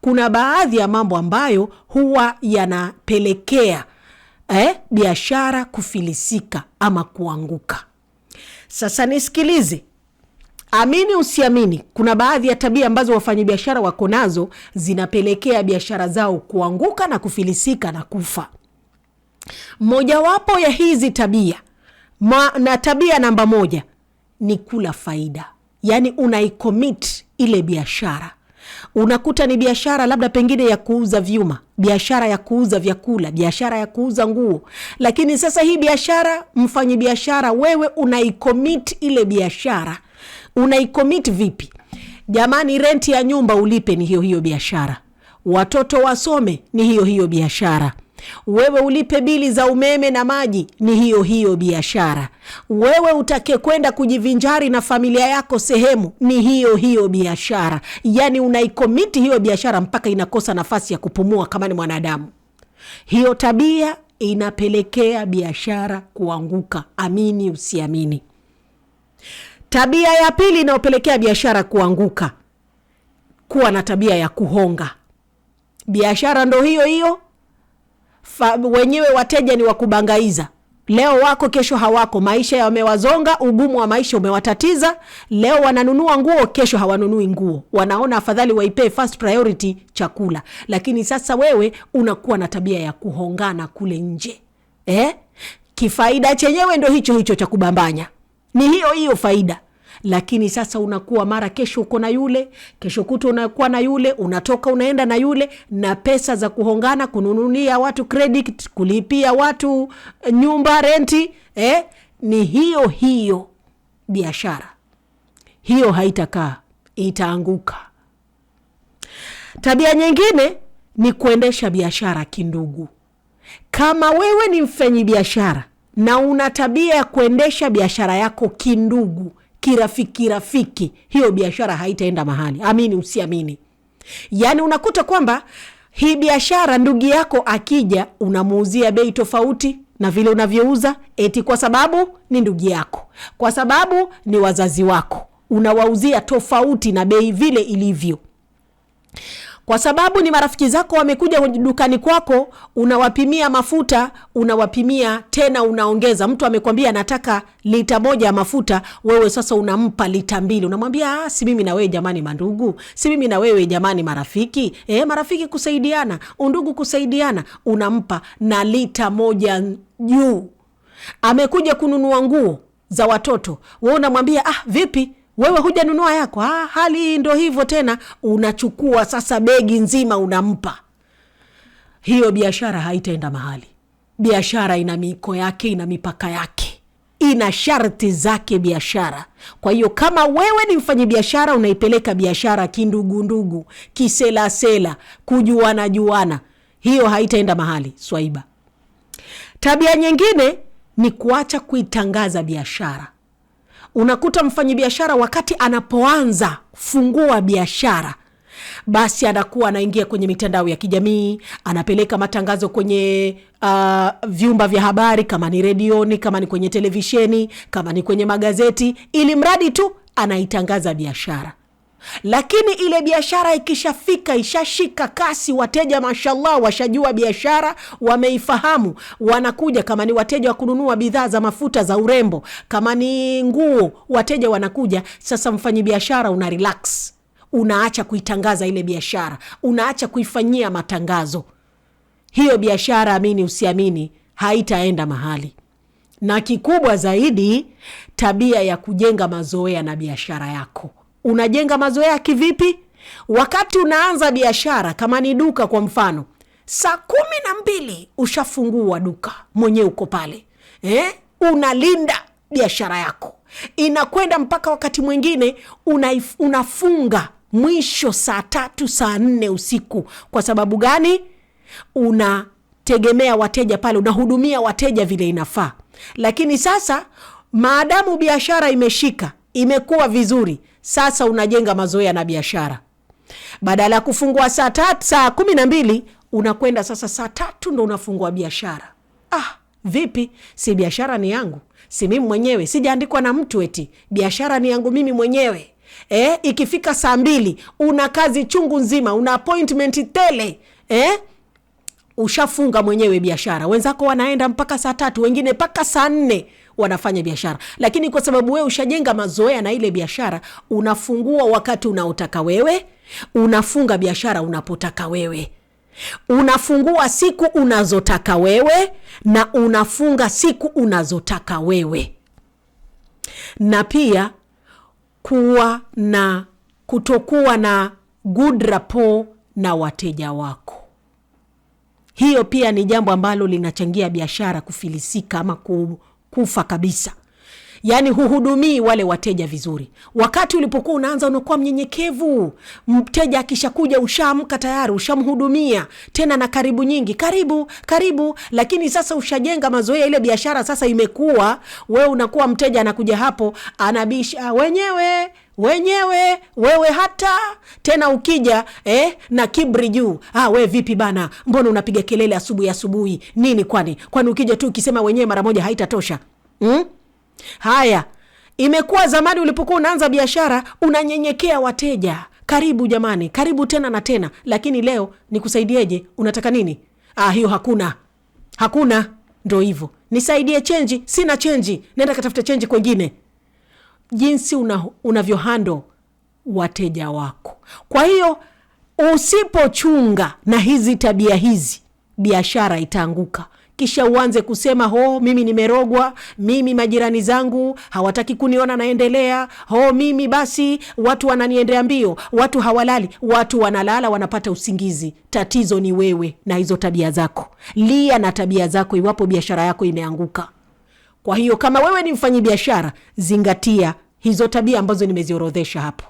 kuna baadhi ya mambo ambayo huwa yanapelekea biashara kufilisika ama kuanguka. Sasa nisikilize, amini usiamini, kuna baadhi ya tabia ambazo wafanyabiashara wako nazo zinapelekea biashara zao kuanguka na kufilisika na kufa. Mojawapo ya hizi tabia na tabia namba 1 ni kula faida. Yani unaicommit ile biashara. Unakuta ni biashara labda pengine ya kuuza vyuma, biashara ya kuuza vyakula, biashara ya kuuza nguo. Lakini sasa hii biashara, mfanyabiashara wewe unaicommit ile biashara. Unaicommit vipi? Jamani, renti ya nyumba ulipe, ni hiyo biashara. Watoto wasome, ni hiyo biashara. Wewe ulipe bili za umeme na maji, ni hiyo biashara. Wewe utake kwenda kujivinjari na familia yako sehemu, ni hiyo biashara. Yani unaikomiti hiyo biashara mpaka inakosa nafasi ya kupumua kama ni mwanadamu. Hiyo tabia inapelekea biashara kuanguka, amini usiamini. Tabia ya pili inayopelekea biashara kuanguka, kuwa na tabia ya kuhonga. Biashara ndo hiyo wenyewe wateja ni wakubangaiza. Leo wako kesho hawako, maisha yamewazonga, ugumu wa maisha umewatatiza. Leo wananunua nguo, kesho hawanunui nguo. Wanaona afadhali waipe first priority chakula. Lakini sasa wewe unakuwa na tabia ya kuhongana kule nje. Kifaida chenyewe ndo hicho cha kubambanya. Ni hiyo faida. Lakini sasa unakuwa mara kesho uko na yule, kesho kutu unakuwa na yule, unatoka unaenda na yule, na pesa za kuhongana, kununulia watu credit, kulipia watu nyumba, renti. Ni hiyo biashara. Hiyo haitakaa, itaanguka. Tabia nyingine ni kuendesha biashara kindugu. Kama wewe ni mfanyabiashara na una tabia ya kuendesha biashara yako kindugu, kirafiki, hiyo biashara haitaenda mahali, amini usiamini. Yani unakuta kwamba hii biashara ndugu yako akija unamuuzia bei tofauti na vile unavyouza, eti kwa sababu ni ndugu yako, kwa sababu ni wazazi wako, unawauzia tofauti na bei vile ilivyo. Kwa sababu ni marafiki zako wamekuja dukani kwako, unawapimia mafuta, unawapimia tena unaongeza. Mtu amekwambia nataka lita 1 ya mafuta, wewe sasa unampa lita 2. Unamwambia si mimi na wewe jamani mandugu, si mimi na wewe jamani marafiki. Marafiki kusaidiana, undugu kusaidiana, unampa na lita 1 juu. Amekuja kununua nguo za watoto, wewe unamwambia vipi? Wewe hujanunua yako. Hali ndo hivyo tena, unachukua sasa begi nzima unampa. Hiyo biashara haitaenda mahali. Biashara ina miko yake, ina mipaka yake, ina sharti zake biashara. Kwa hiyo kama wewe ni mfanyabiashara unaipeleka biashara kindugu, kisela, kujuana, hiyo haitaenda mahali, swaiba. Tabia nyingine ni kuacha kuitangaza biashara. Unakuta mfanyabiashara wakati anapoanza fungua biashara, basi anakuwa anaingia kwenye mitandao ya kijamii, anapeleka matangazo kwenye vyumba vya habari, kama ni redioni, kama ni kwenye televisheni, kama ni kwenye magazeti, ili mradi tu anaitangaza biashara. Lakini ile biashara ikishafika, ishashika kasi, wateja mashallah washajua biashara, wameifahamu, wanakuja. Kama ni wateja wa kununua bidhaa za mafuta za urembo, kama ni nguo, wateja wanakuja. Sasa mfanyabiashara una relax, unaacha kuitangaza ile biashara, unaacha kuifanyia matangazo. Hiyo biashara, amini usiamini, haitaenda mahali. Na kikubwa zaidi, tabia ya kujenga mazoea na biashara yako. Unajenga mazoea kivipi? Wakati unaanza biashara, kama ni duka kwa mfano, saa 12 ushafungua duka, mwenye uko pale, unalinda biashara yako, inakwenda mpaka wakati mwingine unafunga mwisho saa 3, saa 4 usiku. Kwa sababu gani? Unategemea wateja pale, unahudumia wateja vile inafaa. Lakini sasa maadamu biashara imeshika, imekuwa vizuri, sasa unajenga mazoea na biashara. Badala kufungua saa 12, unakwenda sasa saa 3 ndo unafungua biashara. Vipi? Si biashara ni yangu, si mimi mwenyewe, sijaandikwa na mtu eti biashara ni yangu mimi mwenyewe. ikifika saa 2 una kazi chungu nzima, una appointment tele, ushafunga mwenyewe biashara. Wenzako wanaenda mpaka saa 3, wengine mpaka saa 4 wanafanya biashara. Lakini kwa sababu wewe ushajenga mazoea na ile biashara, unafungua wakati unaotaka wewe, unafunga biashara unapotaka wewe. Unafungua siku unazotaka wewe na unafunga siku unazotaka wewe. Na pia kutokuwa na good rapport na wateja wako. Hiyo pia ni jambo ambalo linachangia biashara kufilisika ama kufa kabisa. Yani huhudumii wale wateja vizuri. Wakati ulipokuwa unaanza unakuwa mnyenyekevu. Mteja akishakuja ushamka tayari, ushamhudumia tena na karibu nyingi. Karibu. Lakini sasa ushajenga mazoea, ile biashara sasa imekuwa, wewe unakuwa mteja anakuja hapo anabisha wewe hata tena ukija na kibri juu. Wewe vipi bana? Mbona unapiga kelele asubuhi? Nini kwani ukija tu ukisema wenyewe mara moja haitatosha? Haya, imekuwa zamani ulipokuwa unaanza biashara unanyenyekea wateja. Karibu jamani, karibu tena na tena. Lakini leo nikusaidieje? Unataka nini? Hiyo hakuna. Ndio hivyo. Nisaidie change, sina change. Nenda katafuta change kwingine. Jinsi unavyohandle wateja wako. Kwa hiyo usipochunga na hizi tabia hizi, biashara itaanguka. Kisha uanze kusema mimi nimerogwa, mimi majirani zangu hawataki kuniona naendelea, mimi basi watu wananiendea mbio, watu hawalali, watu wanalala wanapata usingizi. Tatizo ni wewe na hizo tabia zako. Lia na tabia zako iwapo biashara yako imeanguka. Kwa hiyo kama wewe ni mfanyabiashara, zingatia hizo tabia ambazo nimeziorodhesha hapo.